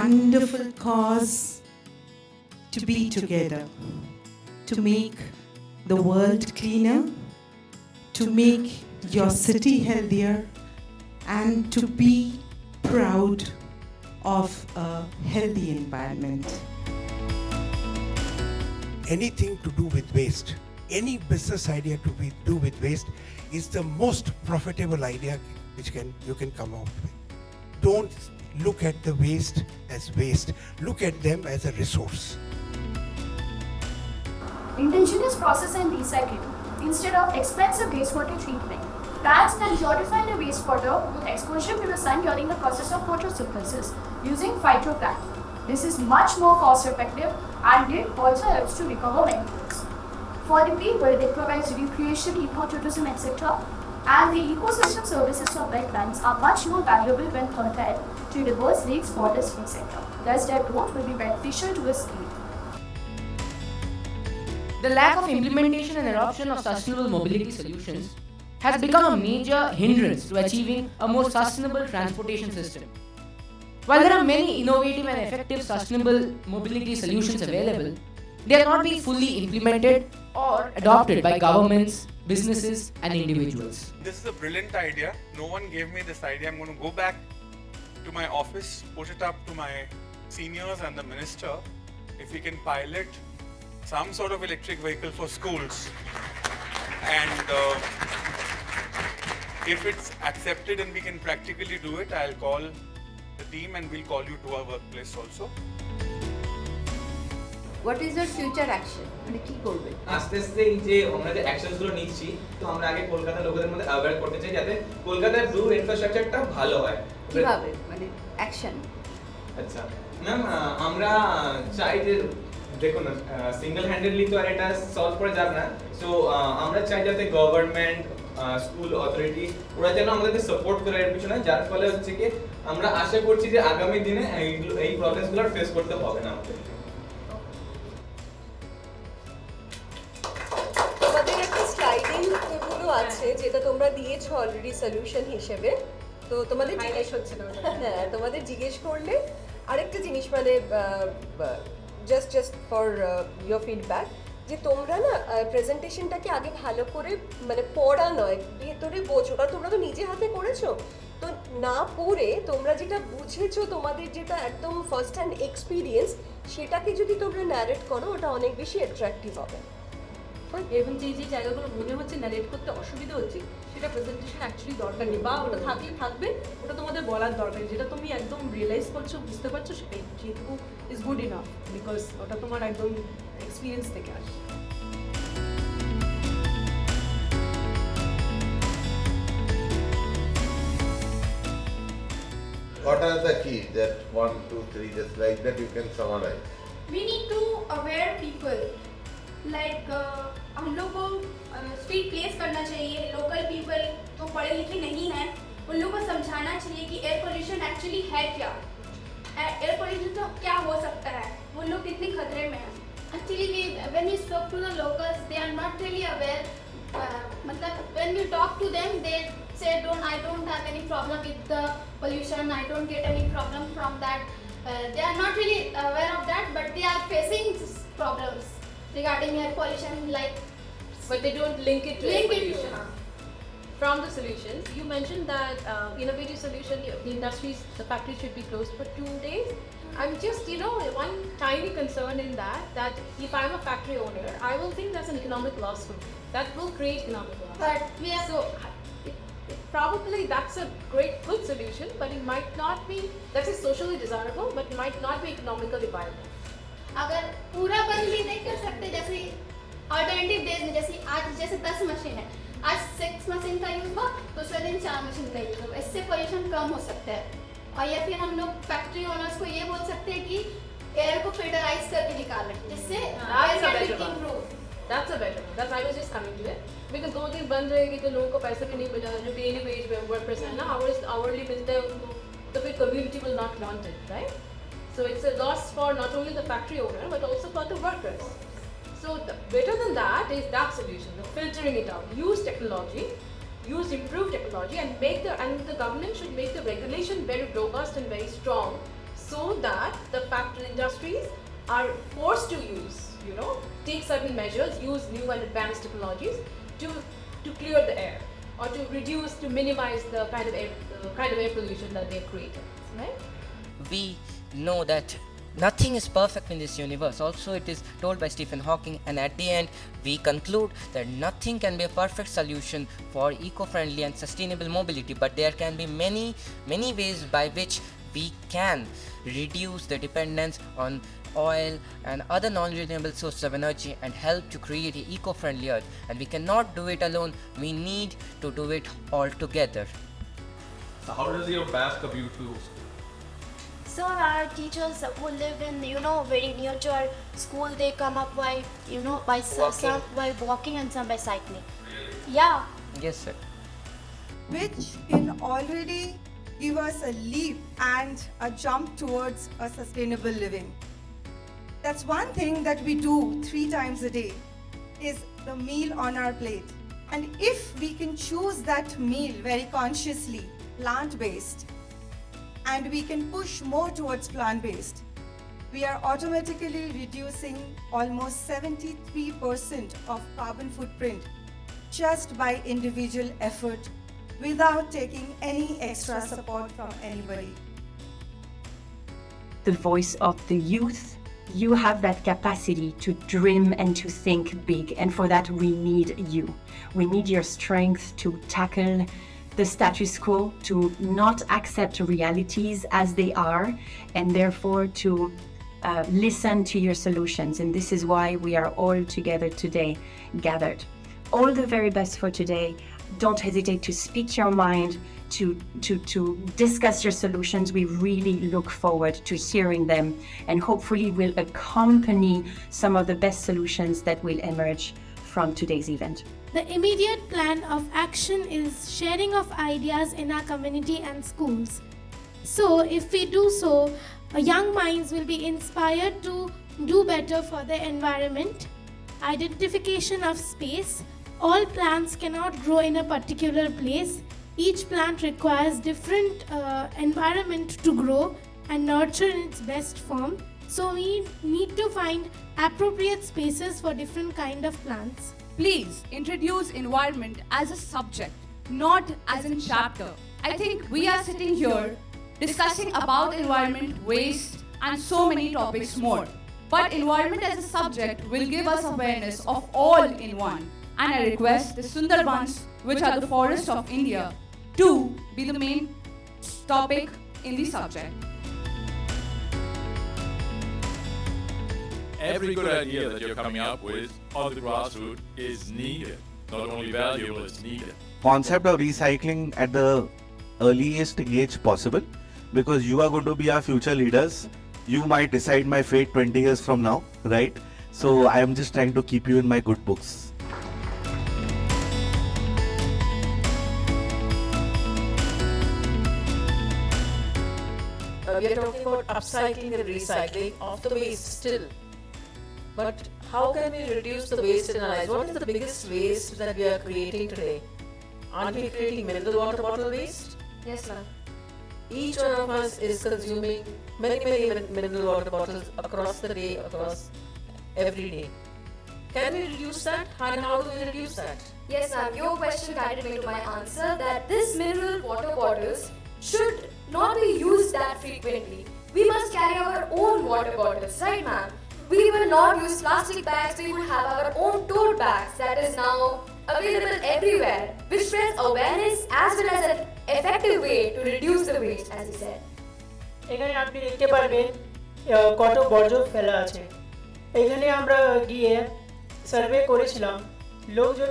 wonderful cause to be together, to make the world cleaner, to make your city healthier, and to be proud of a healthy environment. Anything to do with waste, any business idea to do with waste is the most profitable idea which you can come up with. Don't look at the waste as waste, look at them as a resource. Indigenous process and recycling instead of expensive wastewater treatment. Plants can purify the wastewater with exposure to the sun during the process of photosynthesis using phytoplankton. This is much more cost effective and it also helps to recover minerals. For the people, they provide recreation, ecotourism, etc. And the ecosystem services of wetlands are much more valuable when compared to rivers, lakes, forests, etc. Thus, their growth will be beneficial to the state. The lack of implementation and adoption of sustainable mobility solutions has become a major hindrance to achieving a more sustainable transportation system. While there are many innovative and effective sustainable mobility solutions available, they are not being fully implemented or adopted by governments, businesses, and individuals. This is a brilliant idea. No one gave me this idea. I'm going to go back to my office, push it up to my seniors and the minister if we can pilot some sort of electric vehicle for schools. And if it's accepted and we can practically do it, I'll call the team and we'll call you to our workplace also. What is your future action? মানে কি করবে? আস্তে আস্তে এই যে আমরা যে actions গুলো নিচ্ছি, তো আমরা আগে কলকাতা লোকেদের মধ্যে অ্যাওয়্যার করতে চাই যাতে কলকাতার রুড ইনফ্রাস্ট্রাকচারটা ভালো হয়। কিভাবে? মানে অ্যাকশন। আচ্ছা ম্যাম, আমরা চাই যে দেখুন সিঙ্গেল হ্যান্ডেডলি তো আর এটা সলভ করা যাবে না। সো আমরা চাই যাতে গভর্নমেন্ট, স্কুল অথরিটি ওরা যেন আমাদেরকে সাপোর্ট করে এর পিছনে, যার ফলে হচ্ছে কি আমরা আশা করছি যে আগামী দিনে এই প্রবলেমসগুলো ফেস করতে হবে না আমাদের। আছে যেটা তোমরা দিয়েছো অলরেডি সলিউশন হিসেবে, তো তোমাদের জিজ্ঞেস হচ্ছে না, হ্যাঁ তোমাদের জিজ্ঞেস করলে আরেকটা জিনিস মানে জাস্ট ফর ইয়োর ফিডব্যাক, যে তোমরা না প্রেজেন্টেশনটাকে আগে ভালো করে মানে পড়া নয়, ভেতরে বোঝো, কারণ তোমরা তো নিজে হাতে করেছো, তো না পড়ে তোমরা যেটা বুঝেছো, তোমাদের যেটা একদম ফার্স্ট হ্যান্ড এক্সপিরিয়েন্স, সেটাকে যদি তোমরা ন্যারেট করো ওটা অনেক বেশি অ্যাট্রাক্টিভ হবে। এবং যে জায়গাগুলো মনে হচ্ছে ন্যারেট করতে অসুবিধা হচ্ছে সেটা প্রেজেন্টেশন অ্যাকচুয়ালি দরকার নেই, বা ওটা থাকলে থাকবে, ওটা তোমাদের বলার দরকার, যেটা তুমি একদম রিয়েলাইজ করছো, বুঝতে পারছো, সেটাই যেটুকু ইজ গুড ইনাফ, বিকজ ওটা তোমার একদম এক্সপিরিয়েন্স থেকে আসে। What are the keys that 1, 2, 3 just like that you can summarize? We need to aware people. Like हम लोग को स्ट्रीट प्लेस करना चाहिए, लोकल पीपल तो पढ़े लिखे नहीं हैं, उन लोगों को समझाना चाहिए कि एयर पोल्यूशन एक्चुअली है क्या, एयर पोल्यूशन तो क्या हो सकता है, वो लोग कितने खतरे में हैं। Actually when we spoke to the locals they are not really aware, मतलब when we talk to them they say I don't have any problem with the pollution, I don't get any problem from that, they are not really aware of that, but they are facing problems regarding air pollution, like, but they don't link it to air pollution. From the solutions, you mentioned that innovative solution, the industries, the factories should be closed for 2 days. I'm just, one tiny concern in that if I'm a factory owner, I will think that's an economic loss for me. That will create economic loss. But we are probably that's a good solution, but it might not be, that's socially desirable, but it might not be economically viable. अगर पूरा बंद भी नहीं कर सकते, जैसे alternative days में जैसे 10 मशीन है, आज 6 मशीन का यूज हुआ, दूसरे दिन 4 मशीन का यूज हुआ, इससे पोल्यूशन कम हो सकता है। और या फिर हम लोग फैक्ट्री ओनर्स को ये बोल सकते हैं कि एयर को फिल्टराइज करके निकालें, जिससे That's a better one. That's I was just coming to it. Because 2 दिन बंद रहेगी तो लोगों को पैसे भी नहीं बचा, जो डेली वेज वर्कर्स हैं ना, hourly मिलते हैं उनको, तो फिर community will not want it, right? So it's a loss for not only the factory owner but also for the workers. So better than that is that solution, the filtering it out. Use technology, use improved technology, and the government should make the regulation very robust and very strong, so that the factory industries are forced to use, take certain measures, use new and advanced technologies to clear the air or to reduce, to minimize the kind of air pollution that they're creating, right? We know that nothing is perfect in this universe. Also, it is told by Stephen Hawking, and at the end, we conclude that nothing can be a perfect solution for eco-friendly and sustainable mobility, but there can be many ways by which we can reduce the dependence on oil and other non-renewable sources of energy and help to create an eco-friendly earth. And we cannot do it alone, we need to do it all together. So how does your bus commute to school? So our teachers who live in, very near to our school, they come up by, some by walking and some by cycling. Yeah. Yes, sir. Which can already give us a leap and a jump towards a sustainable living. That's one thing that we do 3 times a day, is the meal on our plate. And if we can choose that meal very consciously, plant-based, and we can push more towards plant-based, we are automatically reducing almost 73% of carbon footprint just by individual effort without taking any extra support from anybody. The voice of the youth, you have that capacity to dream and to think big, and for that we need you. We need your strength to tackle the status quo, to not accept realities as they are, and therefore to listen to your solutions. And this is why we are all together today, gathered. All the very best for today. Don't hesitate to speak your mind, to discuss your solutions. We really look forward to hearing them, and hopefully will accompany some of the best solutions that will emerge from today's event. The immediate plan of action is sharing of ideas in our community and schools. So if we do so, young minds will be inspired to do better for the environment. Identification of space. All plants cannot grow in a particular place. Each plant requires different environment to grow and nurture in its best form. So we need to find appropriate spaces for different kind of plants. Please introduce environment as a subject, not as a chapter. I think we are sitting here discussing about environment, waste, and so many topics more. But environment as a subject will give us awareness of all in one. And I request the Sundarbans, which are the forests of India, to be the main topic in the subject. Every good idea that you're coming up with on the grassroots is needed. Not only valuable, it's needed. Concept of recycling at the earliest age possible, because you are going to be our future leaders. You might decide my fate 20 years from now, right? So I am just trying to keep you in my good books. We are talking about upcycling and recycling of the waste still. But how can we reduce the waste in our lives? What is the biggest waste that we are creating today? Aren't we creating mineral water bottle waste? Yes, ma'am. Each one of us is consuming many mineral water bottles across the day, across every day. Can we reduce that? And how do we reduce that? Yes, ma'am. Your question guided me to my answer that this mineral water bottles should not be used that frequently. We must carry our own water bottles, right, ma'am? We will not use plastic bags. We will have our own tote bags that is now available everywhere, which spreads awareness as well as an effective way to reduce the waste, as you said. এখানে আপনি দেখতে পারবেন কত বর্জ্য ফেলা আছে। এখানে আমরা গিয়ে সার্ভে করেছিলাম, লোকজন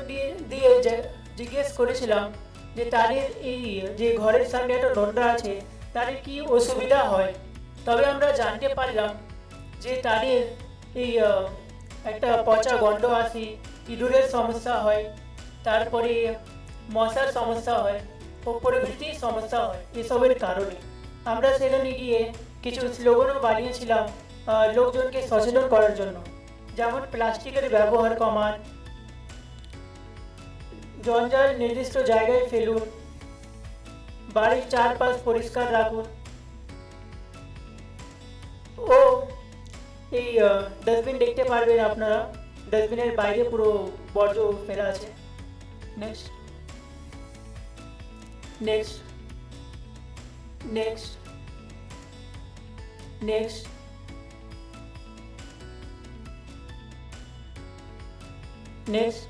দিয়ে জিজ্ঞেস করেছিলাম যে তাদের এই যে ঘরের সামনে একটা নোংরা আছে তাদের কি অসুবিধা হয়। তবে আমরা জানতে পারলাম যে তাদের এই একটা পচা গন্ধ আসে, ইঁদুরের সমস্যা হয়, তারপরে মশার সমস্যা হয় ও প্রভৃতির সমস্যা হয় এসবের কারণে। আমরা সেখানে গিয়ে কিছু স্লোগানও বানিয়েছিলাম লোকজনকে সচেতন করার জন্য, যেমন প্লাস্টিকের ব্যবহার কমান, জঞ্জাল নির্দিষ্ট জায়গায় ফেলুন, বাড়ির চারপাশ পরিষ্কার রাখুন, এই ডাস্টবিন দেখতে পারবেন আপনারা, ডাস্টবিনের বাইরে পুরো বর্জ্য ফেলা আছে। Next next next next next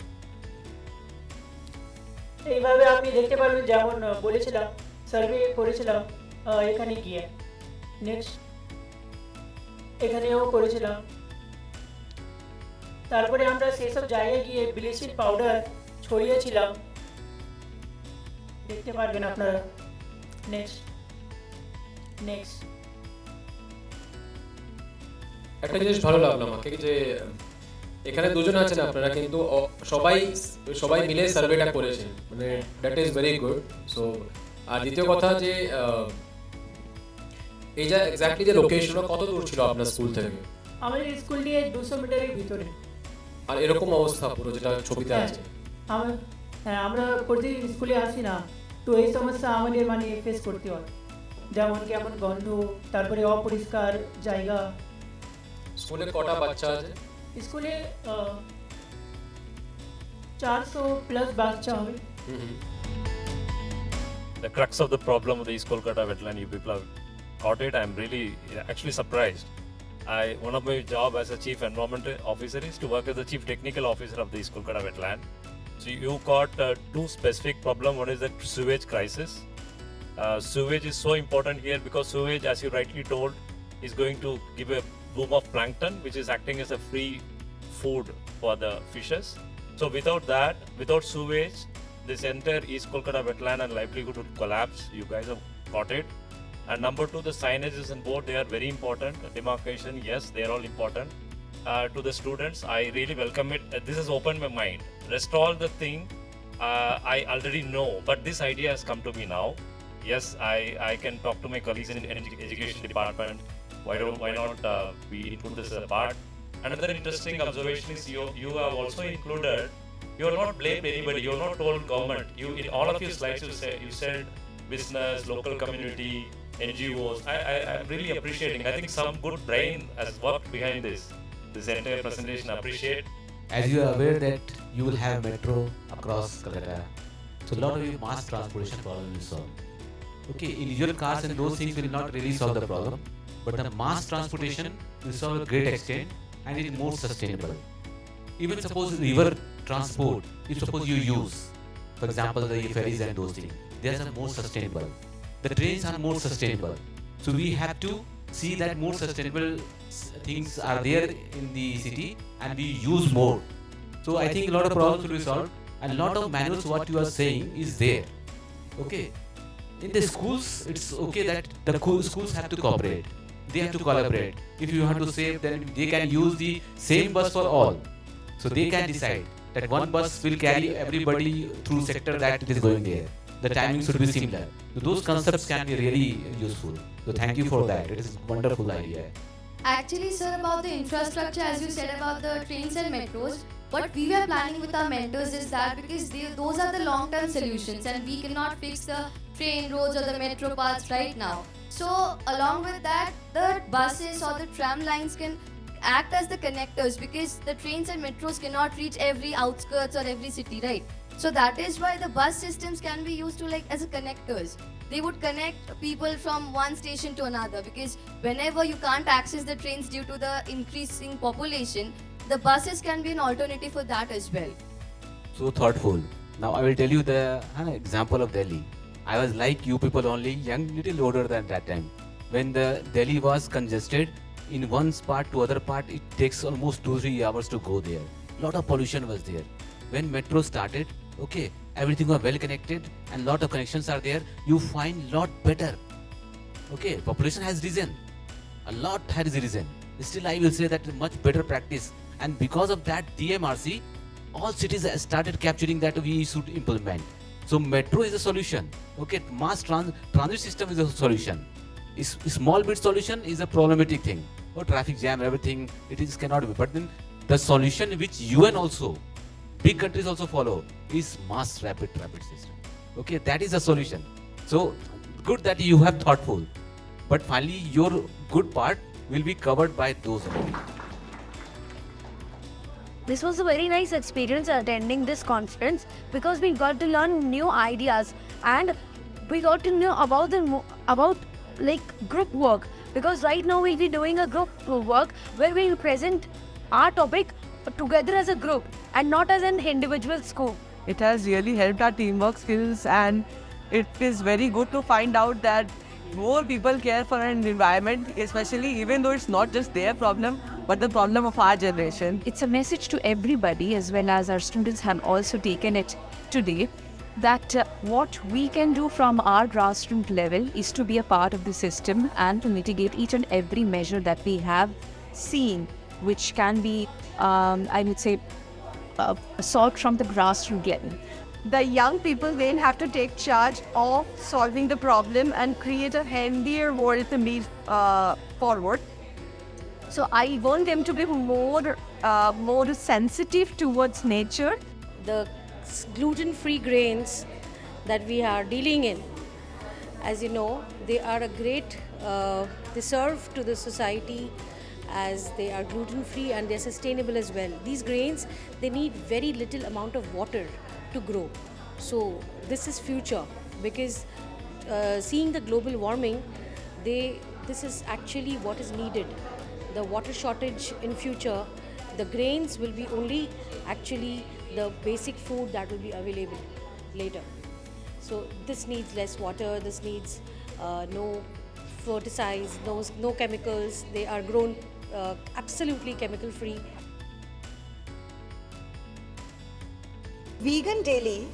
এইভাবে আপনি দেখতে পারবেন, যেমন বলেছিলাম সার্ভে করেছিলাম এখানে গিয়ে। নেক্সট এখানেও করেছিলাম। তারপরে আমরা সেসব জায়গায় গিয়ে ব্লিচিং পাউডার ছড়িয়েছিলাম, দেখতে পারবেন আপনারা। নেক্সট নেক্সট একটা জিনিস ভালো লাগলো আমাকে যে এখানে দুজন আছেন আপনারা, কিন্তু সবাই মিলে সার্ভেটা করেছেন, মানে that is very good. So আর দ্বিতীয় কথা যে এই যে এক্স্যাক্টলি যে লোকেশনটা কত দূর ছিল আপনার স্কুল থেকে? আমাদের স্কুল দিয়ে 200 মিটারের ভিতরে। আর এরকম অবস্থা পুরো যেটা ছবিতে আছে? আমরা প্রতিদিন স্কুলে আসি না, তো এই সমস্যা আমাদের মানে ফেস করতে হয়, যেমন কেমন গন্ধ, তারপরে অপরিষ্কার জায়গা। স্কুলে কটা বাচ্চা আছে? স্কুলে 400 প্লাস বাচ্চা হবে। The crux of the problem of the East Kolkata wetland, you people have got it. I'm really actually surprised. One of my job as a chief environment officer is to work as the chief technical officer of the East Kolkata wetland. So you got two specific problems. One is the sewage crisis. Sewage is so important here because sewage, as you rightly told, is going to give a boom of plankton, which is acting as a free food for the fishes. So without that, without sewage, this entire East Kolkata wetland and livelihood would collapse. You guys have got it. And number two, the signages and board, they are very important. Demarcation, yes, they are all important. To the students, I really welcome it. This has opened my mind. Rest all the thing I already know, but this idea has come to me now. Yes, I can talk to my colleagues in education department. Why not we include this as a part? Another interesting observation is you have also included. You have not blamed anybody. You have not told government. You in all of your slides you said business, local community, NGOs. I'm really appreciating. I think some good brain has worked behind this entire presentation. I appreciate. As you are aware that you will have metro across Kolkata, so a lot of your mass transportation problem will solve. Okay, individual cars and those things will not really solve the problem, but the mass transportation will solve a great extent and it is more sustainable. Even suppose river transport, if suppose you use, for example, the ferries and those things, they are more sustainable. The trains are more sustainable. So we have to see that more sustainable things are there in the city and we use more. So I think a lot of problems will be solved and a lot of manuals what you are saying is there. Okay. In the schools, it's okay that the schools have to cooperate. They have to collaborate. If you want to save, then they can use the same bus for all. So they can decide that one bus will carry everybody through sector that it is going there. The timing should be similar. So those concepts can be really useful. So thank you for that. It is a wonderful idea. Actually, sir, about the infrastructure, as you said about the trains and metros, what we were planning with our mentors is that because those are the long-term solutions and we cannot fix the train roads or the metro paths right now. So along with that, the buses or the tram lines can act as the connectors because the trains and metros cannot reach every outskirts or every city, right? So that is why the bus systems can be used to like as a connectors. They would connect people from one station to another because whenever you can't access the trains due to the increasing population, the buses can be an alternative for that as well. So thoughtful. Now I will tell you the example of Delhi. I was like you people only, young, little older than that time. When the Delhi was congested, in one part to other part, it takes almost 2-3 hours to go there. Lot of pollution was there. When metro started, okay, everything was well connected and lot of connections are there. You find lot better. Okay, population has risen. A lot has risen. Still, I will say that much better practice. And because of that, DMRC, all cities started capturing that we should implement. So metro is a solution. Okay, mass transit system is a solution. Small bit solution is a problematic thing. Oh, traffic jam, everything, it is cannot be. But then the solution which UN also, big countries also follow, is mass rapid system. Okay, that is a solution. So good that you have thoughtful. But finally, your good part, will be covered by those only. This was a very nice experience attending this conference because we got to learn new ideas and we got to know about group work, because right now we'll be doing a group work where we'll present our topic together as a group and not as an individual scope. It has really helped our teamwork skills, and it is very good to find out that more people care for an environment, especially even though it's not just their problem, but the problem of our generation. It's a message to everybody, as well as our students have also taken it today, that what we can do from our grassroots level is to be a part of the system and to mitigate each and every measure that we have seen, which can be, I would say, solved from the grassroots level. The young people then have to take charge of solving the problem and create a healthier world to move forward. So I want them to be more sensitive towards nature. The gluten-free grains that we are dealing in, as you know, they are a great, they serve to the society as they are gluten-free and they're sustainable as well. These grains, they need very little amount of water to grow. So this is future, because seeing the global warming, this is actually what is needed. The water shortage in future, the grains will be only actually the basic food that will be available later. So this needs less water, this needs no fertilizers, no chemicals. They are grown absolutely chemical free. Vegan Daily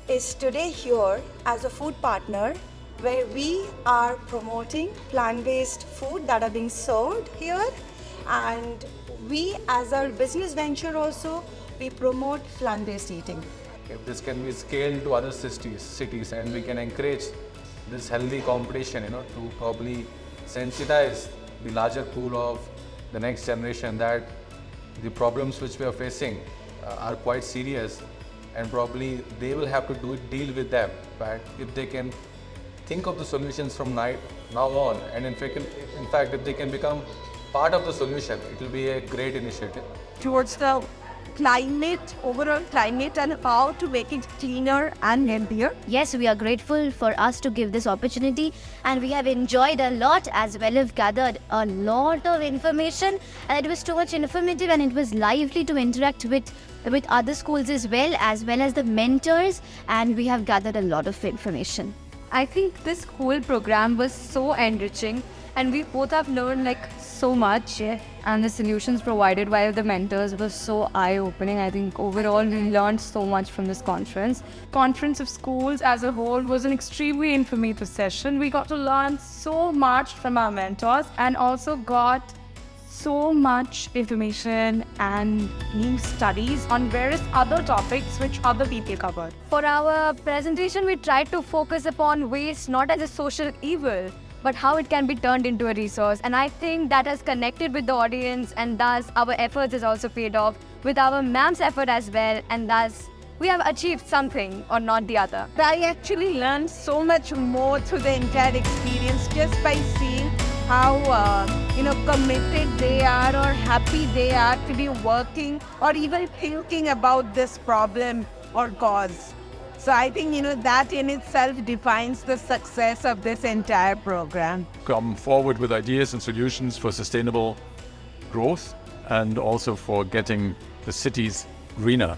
is today here as a food partner where we are promoting plant-based food that are being served here, and we as our business venture also, we promote plant-based eating. If this can be scaled to other cities and we can encourage this healthy competition, to probably sensitize the larger pool of the next generation that the problems which we are facing are quite serious, and probably they will have to deal with them. But if they can think of the solutions from now on, and in fact if they can become part of the solution, it will be a great initiative. Towards the climate, overall climate, and how to make it cleaner and healthier. Yes, we are grateful for us to give this opportunity, and we have enjoyed a lot as well as gathered a lot of information, and it was too much informative and it was lively to interact with other schools as well as the mentors, and we have gathered a lot of information. I think this whole program was so enriching, and we both have learned so much, and the solutions provided by the mentors was so eye-opening. I think overall we learned so much from this conference. Conference of Schools as a whole was an extremely informative session. We got to learn so much from our mentors and also got so much information and new studies on various other topics which other people covered. For our presentation, we tried to focus upon waste not as a social evil, but how it can be turned into a resource. And I think that has connected with the audience, and thus our efforts has also paid off with our ma'am's effort as well, and thus we have achieved something or not the other. I actually learned so much more through the entire experience just by seeing how committed they are or happy they are to be working or even thinking about this problem or cause. So I think that in itself defines the success of this entire program. Come forward with ideas and solutions for sustainable growth and also for getting the cities greener.